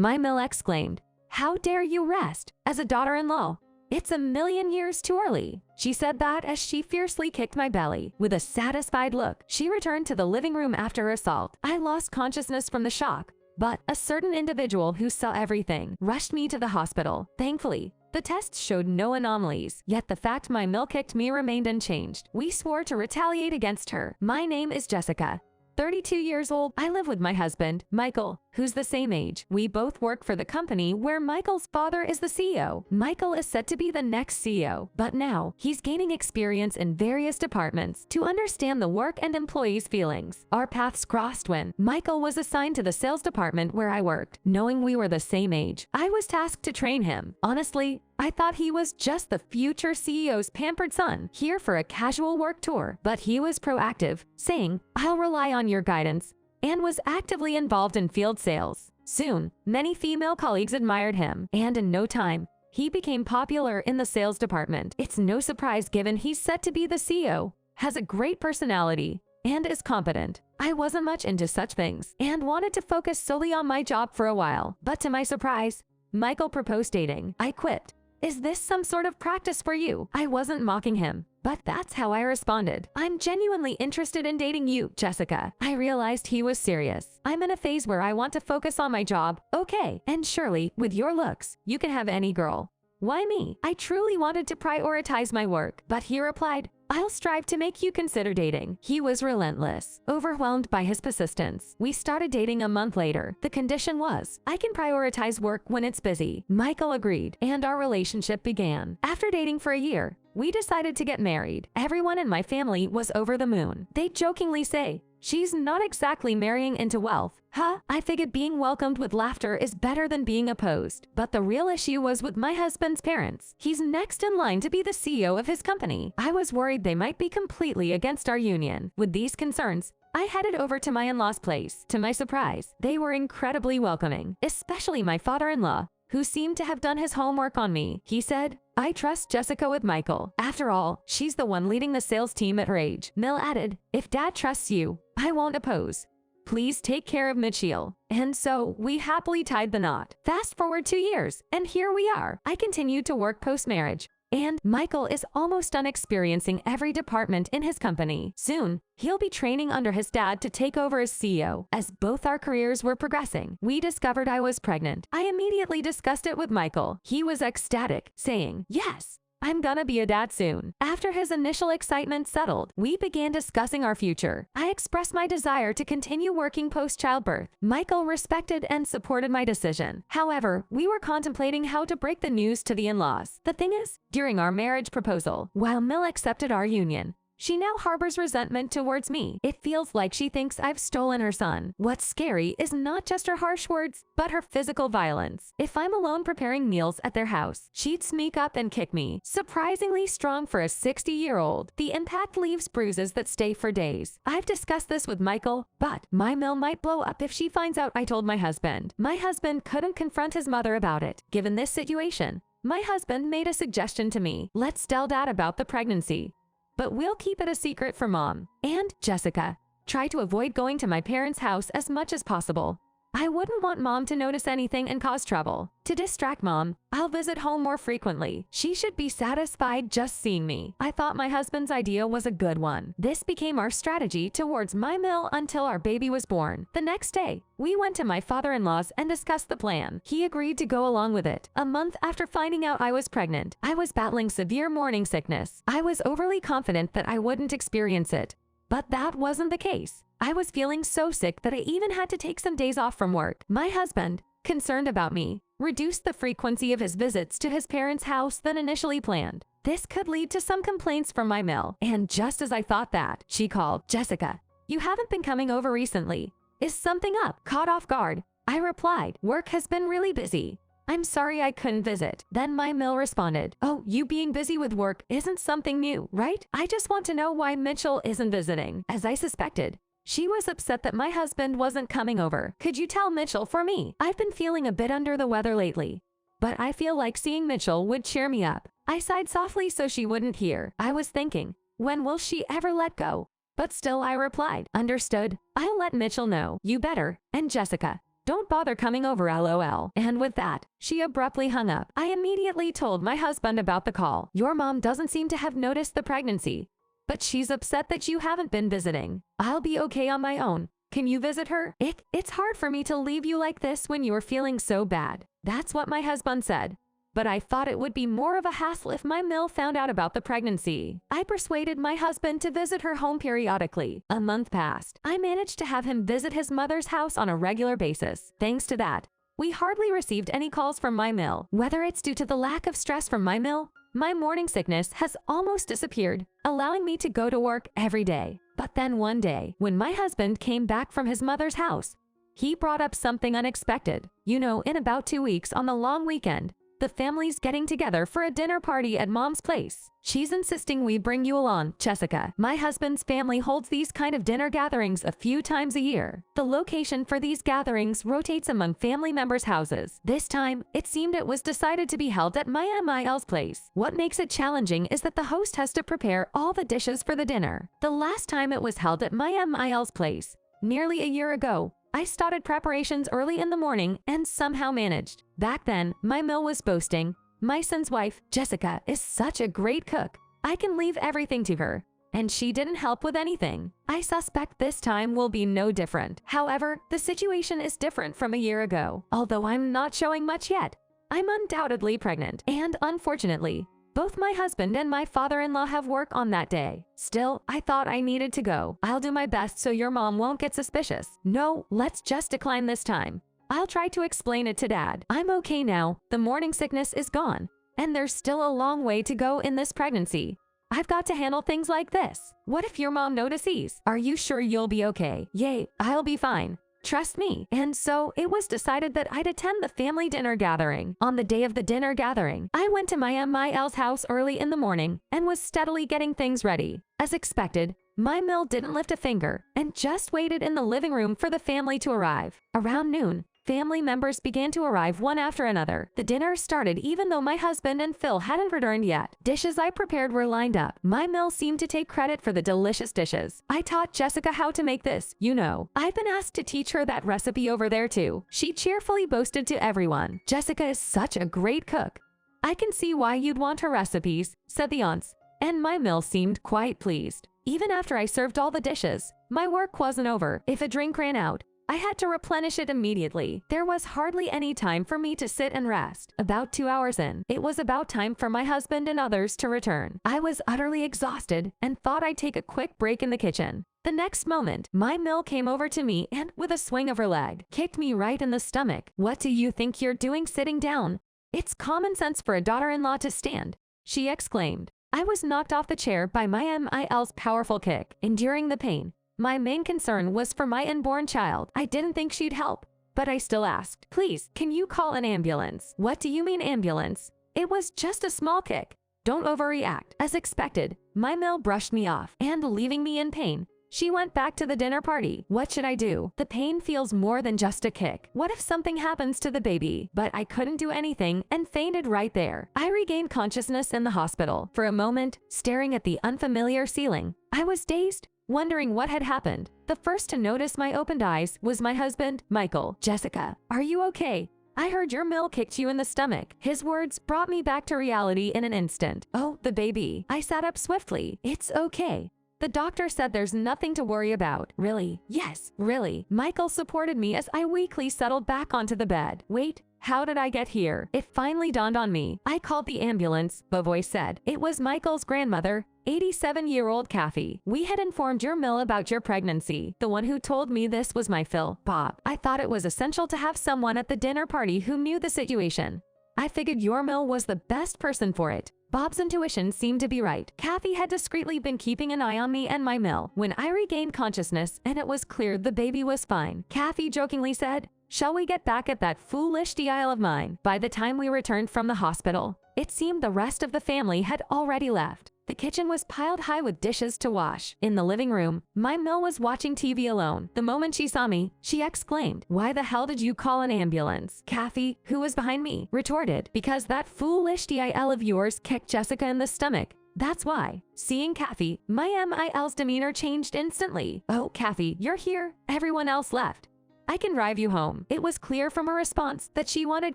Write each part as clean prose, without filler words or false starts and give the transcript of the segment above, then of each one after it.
My Mill exclaimed. "How dare you rest as a daughter-in-law? It's a million years too early." She said that as she fiercely kicked my belly. With a satisfied look, she returned to the living room after her assault. I lost consciousness from the shock, but a certain individual who saw everything rushed me to the hospital. Thankfully, the tests showed no anomalies, yet the fact my Mill kicked me remained unchanged. We swore to retaliate against her. My name is Jessica. 32 years old. I live with my husband, Michael, who's the same age. We both work for the company where Michael's father is the CEO. Michael is set to be the next CEO, but now he's gaining experience in various departments to understand the work and employees' feelings. Our paths crossed when Michael was assigned to the sales department where I worked. Knowing we were the same age, I was tasked to train him. Honestly, I thought he was just the future CEO's pampered son, here for a casual work tour. But he was proactive, saying, "I'll rely on your guidance," and was actively involved in field sales. Soon, many female colleagues admired him, and in no time, he became popular in the sales department. It's no surprise given he's set to be the CEO, has a great personality, and is competent. I wasn't much into such things, and wanted to focus solely on my job for a while. But to my surprise, Michael proposed dating. I quipped, "Is this some sort of practice for you?" I wasn't mocking him, but that's how I responded. "I'm genuinely interested in dating you, Jessica." I realized he was serious. "I'm in a phase where I want to focus on my job." "Okay, and surely, with your looks, you can have any girl." "Why me?" I truly wanted to prioritize my work, but he replied, "I'll strive to make you consider dating." He was relentless. Overwhelmed by his persistence, we started dating a month later. The condition was, I can prioritize work when it's busy. Michael agreed, and our relationship began. After dating for a year, we decided to get married. Everyone in my family was over the moon. They jokingly say, "She's not exactly marrying into wealth." Huh? I figured being welcomed with laughter is better than being opposed. But the real issue was with my husband's parents. He's next in line to be the CEO of his company. I was worried they might be completely against our union. With these concerns, I headed over to my in-laws' place. To my surprise, they were incredibly welcoming, especially my father-in-law, who seemed to have done his homework on me. He said, "I trust Jessica with Michael. After all, she's the one leading the sales team at her age." Mill added, "If Dad trusts you, I won't oppose. Please take care of Mitchell." And so, we happily tied the knot. Fast forward 2 years, and here we are. I continued to work post-marriage, and Michael is almost done experiencing every department in his company. Soon, he'll be training under his dad to take over as CEO. As both our careers were progressing, we discovered I was pregnant. I immediately discussed it with Michael. He was ecstatic, saying, "Yes, I'm gonna be a dad soon." After his initial excitement settled, we began discussing our future. I expressed my desire to continue working post-childbirth. Michael respected and supported my decision. However, we were contemplating how to break the news to the in-laws. The thing is, during our marriage proposal, while Mill accepted our union, she now harbors resentment towards me. It feels like she thinks I've stolen her son. What's scary is not just her harsh words, but her physical violence. If I'm alone preparing meals at their house, she'd sneak up and kick me. Surprisingly strong for a 60-year-old, the impact leaves bruises that stay for days. I've discussed this with Michael, but my Mill might blow up if she finds out I told my husband. My husband couldn't confront his mother about it. Given this situation, my husband made a suggestion to me. Let's tell Dad about the pregnancy, but we'll keep it a secret for Mom. And Jessica, try to avoid going to my parents' house as much as possible. I wouldn't want Mom to notice anything and cause trouble. To distract Mom, I'll visit home more frequently. She should be satisfied just seeing me." I thought my husband's idea was a good one. This became our strategy towards my Mill until our baby was born. The next day, we went to my father-in-law's and discussed the plan. He agreed to go along with it. A month after finding out I was pregnant, I was battling severe morning sickness. I was overly confident that I wouldn't experience it, but that wasn't the case. I was feeling so sick that I even had to take some days off from work. My husband, concerned about me, reduced the frequency of his visits to his parents' house than initially planned. This could lead to some complaints from my Mill. And just as I thought that, she called. "Jessica, you haven't been coming over recently. Is something up?" Caught off guard, I replied, "Work has been really busy. I'm sorry I couldn't visit." Then my Mill responded, "Oh, you being busy with work isn't something new, right? I just want to know why Mitchell isn't visiting." As I suspected, she was upset that my husband wasn't coming over. "Could you tell Mitchell for me? I've been feeling a bit under the weather lately, but I feel like seeing Mitchell would cheer me up." I sighed softly so she wouldn't hear. I was thinking, when will she ever let go? But still I replied, "Understood. I'll let Mitchell know." "You better. And Jessica, Don't bother coming over, lol. And with that, she abruptly hung up. I immediately told my husband about the call. Your mom doesn't seem to have noticed the pregnancy, but she's upset that you haven't been visiting. I'll be okay on my own. Can you visit her? It's hard for me to leave you like this when you're feeling so bad. That's what my husband said. But I thought it would be more of a hassle if my mill found out about the pregnancy. I persuaded my husband to visit her home periodically. A month passed. I managed to have him visit his mother's house on a regular basis. Thanks to that, we hardly received any calls from my mill. Whether it's due to the lack of stress from my mill, my morning sickness has almost disappeared, allowing me to go to work every day. But then one day, when my husband came back from his mother's house, he brought up something unexpected. You know, in about 2 weeks on the long weekend, the family's getting together for a dinner party at Mom's place. She's insisting we bring you along, Jessica. My husband's family holds these kind of dinner gatherings a few times a year. The location for these gatherings rotates among family members' houses. This time, it seemed it was decided to be held at my MIL's place. What makes it challenging is that the host has to prepare all the dishes for the dinner. The last time it was held at my MIL's place, nearly a year ago, I started preparations early in the morning and somehow managed. Back then, my mill was boasting, my son's wife, Jessica, is such a great cook. I can leave everything to her. And she didn't help with anything. I suspect this time will be no different. However, the situation is different from a year ago. Although I'm not showing much yet, I'm undoubtedly pregnant. And unfortunately, both my husband and my father-in-law have work on that day. Still, I thought I needed to go. I'll do my best so your mom won't get suspicious. No, let's just decline this time. I'll try to explain it to Dad. I'm okay now. The morning sickness is gone. And there's still a long way to go in this pregnancy. I've got to handle things like this. What if your mom notices? Are you sure you'll be okay? Yay, I'll be fine. Trust me. And so it was decided that I'd attend the family dinner gathering. On the day of the dinner gathering, I went to my MIL's house early in the morning and was steadily getting things ready. As expected, my mill didn't lift a finger and just waited in the living room for the family to arrive. Around noon, family members began to arrive one after another. The dinner started even though my husband and Phil hadn't returned yet. Dishes I prepared were lined up. My mill seemed to take credit for the delicious dishes. I taught Jessica how to make this, you know. I've been asked to teach her that recipe over there too. She cheerfully boasted to everyone. Jessica is such a great cook. I can see why you'd want her recipes, said the aunts, and my mill seemed quite pleased. Even after I served all the dishes, my work wasn't over. If a drink ran out, I had to replenish it immediately. There was hardly any time for me to sit and rest. About 2 hours in, it was about time for my husband and others to return. I was utterly exhausted and thought I'd take a quick break in the kitchen. The next moment, my mill came over to me and, with a swing of her leg, kicked me right in the stomach. What do you think you're doing sitting down? It's common sense for a daughter-in-law to stand, she exclaimed. I was knocked off the chair by my MIL's powerful kick, enduring the pain. My main concern was for my unborn child. I didn't think she'd help, but I still asked, please, can you call an ambulance? What do you mean ambulance? It was just a small kick. Don't overreact. As expected, my mill brushed me off, and leaving me in pain, she went back to the dinner party. What should I do? The pain feels more than just a kick. What if something happens to the baby? But I couldn't do anything and fainted right there. I regained consciousness in the hospital. For a moment, staring at the unfamiliar ceiling, I was dazed, wondering what had happened. The first to notice my opened eyes was my husband, Michael. Jessica, are you okay? I heard your mill kicked you in the stomach. His words brought me back to reality in an instant. Oh, the baby. I sat up swiftly. It's okay. The doctor said there's nothing to worry about. Really? Yes, really. Michael supported me as I weakly settled back onto the bed. Wait, how did I get here? It finally dawned on me. I called the ambulance, the voice said. It was Michael's grandmother, 87-year-old Kathy. We had informed your mill about your pregnancy. The one who told me this was my Phil, Bob. I thought it was essential to have someone at the dinner party who knew the situation. I figured your mill was the best person for it. Bob's intuition seemed to be right. Kathy had discreetly been keeping an eye on me and my mill. When I regained consciousness and it was clear the baby was fine, Kathy jokingly said, shall we get back at that foolish deal of mine? By the time we returned from the hospital, it seemed the rest of the family had already left. The kitchen was piled high with dishes to wash. In the living room, my mill was watching TV alone. The moment she saw me, she exclaimed, why the hell did you call an ambulance? Kathy, who was behind me, retorted, because that foolish deal of yours kicked Jessica in the stomach. That's why. Seeing Kathy, my MIL's demeanor changed instantly. Oh, Kathy, you're here. Everyone else left. I can drive you home. It was clear from her response that she wanted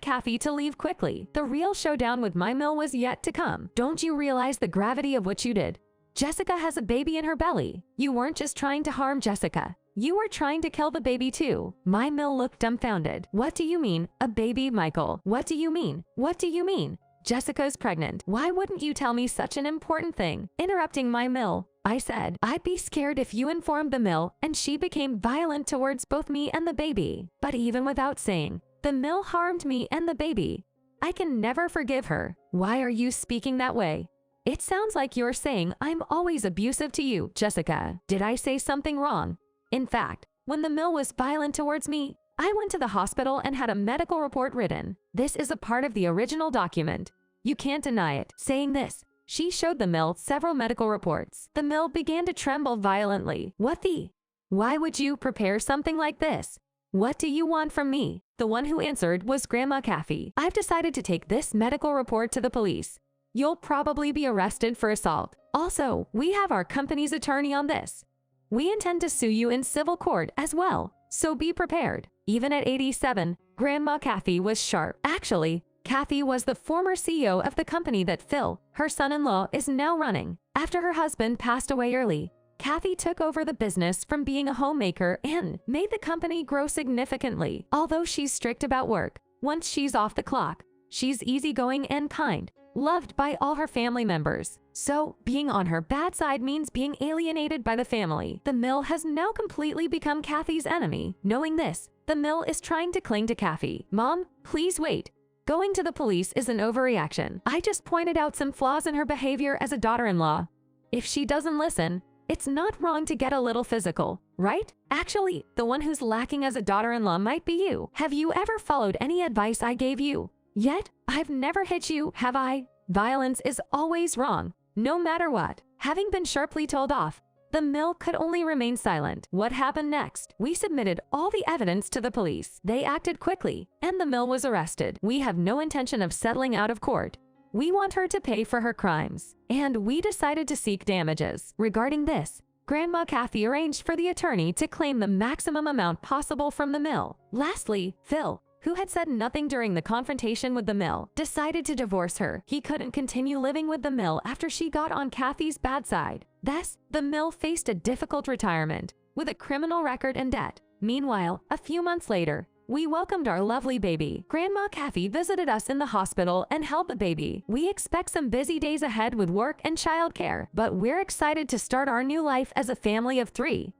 Kathy to leave quickly. The real showdown with my mill was yet to come. Don't you realize the gravity of what you did? Jessica has a baby in her belly. You weren't just trying to harm Jessica. You were trying to kill the baby too. My mill looked dumbfounded. What do you mean, a baby, Michael? What do you mean? What do you mean? Jessica's pregnant. Why wouldn't you tell me such an important thing? Interrupting my mill, I said, I'd be scared if you informed the mill and she became violent towards both me and the baby. But even without saying, the mill harmed me and the baby. I can never forgive her. Why are you speaking that way? It sounds like you're saying I'm always abusive to you, Jessica. Did I say something wrong? In fact, when the mill was violent towards me, I went to the hospital and had a medical report written. This is a part of the original document. You can't deny it. Saying this, she showed the mill several medical reports. The mill began to tremble violently. What the? Why would you prepare something like this? What do you want from me? The one who answered was Grandma Kathy. I've decided to take this medical report to the police. You'll probably be arrested for assault. Also, we have our company's attorney on this. We intend to sue you in civil court as well, so be prepared. Even at 87, Grandma Kathy was sharp. Actually, Kathy was the former CEO of the company that Phil, her son-in-law, is now running. After her husband passed away early, Kathy took over the business from being a homemaker and made the company grow significantly. Although she's strict about work, once she's off the clock, she's easygoing and kind, loved by all her family members. So, being on her bad side means being alienated by the family. The mill has now completely become Kathy's enemy. Knowing this, the mill is trying to cling to Kathy. Mom, please wait. Going to the police is an overreaction. I just pointed out some flaws in her behavior as a daughter-in-law. If she doesn't listen, it's not wrong to get a little physical, right? Actually, the one who's lacking as a daughter-in-law might be you. Have you ever followed any advice I gave you? Yet, I've never hit you, have I? Violence is always wrong, no matter what. Having been sharply told off, the mill could only remain silent. What happened next? We submitted all the evidence to the police. They acted quickly, and the mill was arrested. We have no intention of settling out of court. We want her to pay for her crimes, and we decided to seek damages. Regarding this, Grandma Kathy arranged for the attorney to claim the maximum amount possible from the mill. Lastly, Phil, who had said nothing during the confrontation with the mill, decided to divorce her. He couldn't continue living with the mill after she got on Kathy's bad side. Thus, the mill faced a difficult retirement, with a criminal record and debt. Meanwhile, a few months later, we welcomed our lovely baby. Grandma Kathy visited us in the hospital and held the baby. We expect some busy days ahead with work and childcare, but we're excited to start our new life as a family of 3.